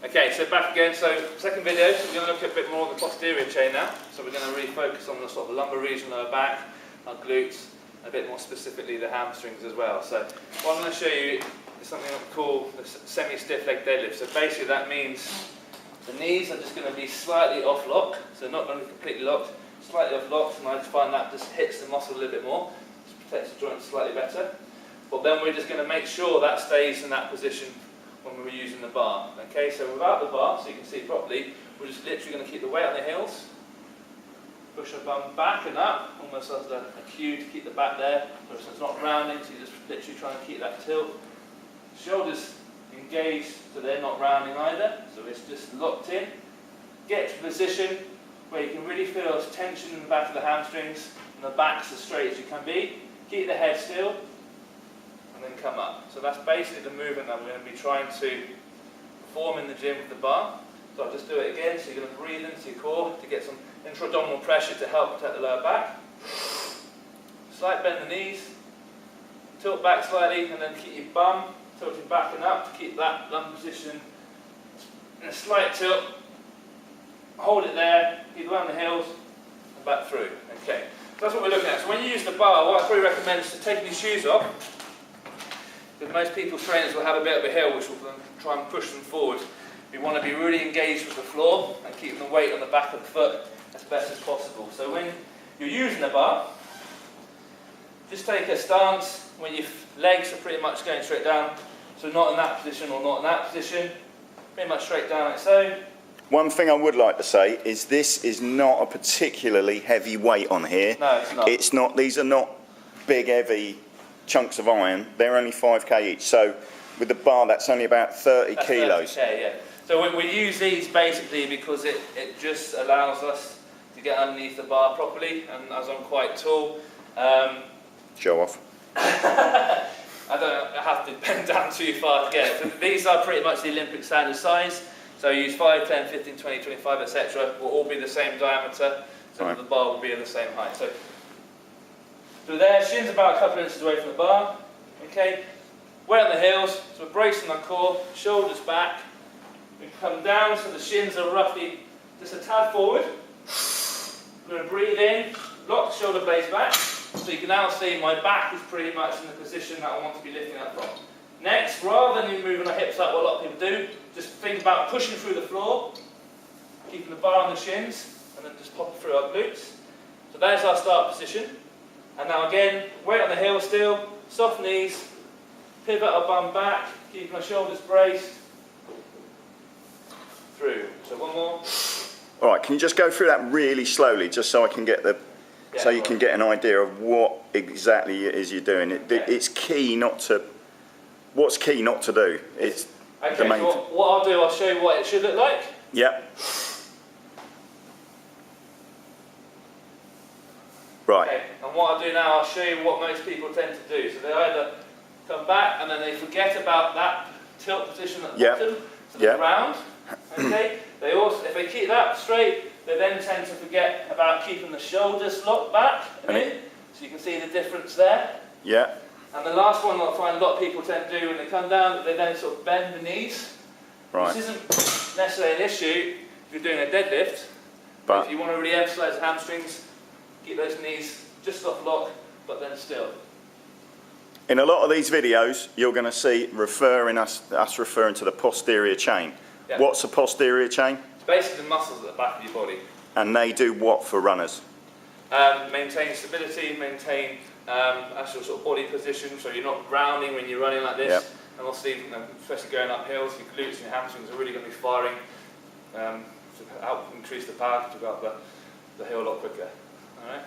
Okay, so back again. So second video, so we're going to look at a bit more of the posterior chain now. So we're going to really focus on the sort of the lumbar region, lower back, our glutes, a bit more specifically the hamstrings as well. So what I'm going to show you is something that we call the semi-stiff leg deadlift. So basically that means the knees are just going to be slightly off lock, so not going to be completely locked, slightly off locked, and I just find that just hits the muscle a little bit more, just protects the joint slightly better. But then we're just going to make sure that stays in that position when we're using the bar. Okay, so without the bar, so you can see properly, we're just literally going to keep the weight on the heels, push our bum back and up, almost as a cue to keep the back there, so it's not rounding, so you're just literally trying to keep that tilt. Shoulders engaged, so they're not rounding either, so it's just locked in. Get to a position where you can really feel tension in the back of the hamstrings, and the back's as straight as you can be. Keep the head still, and then come up. So that's basically the movement that we're going to be trying to perform in the gym with the bar. So I'll just do it again, so you're going to breathe into your core to get some intra-abdominal pressure to help protect the lower back. Slight bend the knees, tilt back slightly, and then keep your bum tilting back and up to keep that lung position in a slight tilt. Hold it there, keep around the heels, and back through. Okay, so that's what we're looking at. So when you use the bar, what I probably recommend is to take your shoes off, because most people's trainers will have a bit of a heel which will try and push them forward. We want to be really engaged with the floor and keep the weight on the back of the foot as best as possible. So when you're using the bar, just take a stance when your legs are pretty much going straight down, so not in that position or not in that position, pretty much straight down like so. One thing I would like to say is this is not a particularly heavy weight on here. No, it's not. It's not. These are not big heavy chunks of iron. They're only 5k each. So with the bar, that's only about 30 kilos. 30K, yeah. So we use these basically because it just allows us to get underneath the bar properly, and as I'm quite tall, Show off. I don't have to bend down too far to get it. So these are pretty much the Olympic standard size. So you use 5, 10, 15, 20, 25, etc. will all be the same diameter, so right. The bar will be of the same height. So there, shins about a couple of inches away from the bar. Okay, weight on the heels, so we're bracing our core, shoulders back. We come down so the shins are roughly just a tad forward. We're going to breathe in, lock the shoulder blades back. So you can now see my back is pretty much in the position that I want to be lifting up from. Next, rather than you moving our hips up, what a lot of people do, just think about pushing through the floor, keeping the bar on the shins, and then just pop it through our glutes. So there's our start position. And now again, weight on the heel still, soft knees, pivot our bum back, keeping our shoulders braced, through. So one more. All right, can you just go through that really slowly, just so I can get the, so you can get an idea of what exactly it is you're doing. It's key not to. What's key not to do? It's okay, the main. So what I'll do, I'll show you what it should look like. Yep. Right. Okay. And what I'll do now, I'll show you what most people tend to do. So they either come back and then they forget about that tilt position at the bottom, so the ground. Okay. They also, if they keep that straight, they then tend to forget about keeping the shoulders locked back and in. So you can see the difference there. Yeah. And the last one that I find a lot of people tend to do when they come down, they then sort of bend the knees. Right. This isn't necessarily an issue if you're doing a deadlift, but if you want to really emphasise hamstrings, keep those knees just off lock, but then still. In a lot of these videos, you're going to see us referring to the posterior chain. Yeah. What's a posterior chain? It's basically the muscles at the back of your body. And they do what for runners? Maintain stability, maintain actual sort of body position, so you're not rounding when you're running like this. Yep. And obviously, especially going up hills, your glutes and your hamstrings are really going to be firing to help increase the power to go up the hill a lot quicker. All right.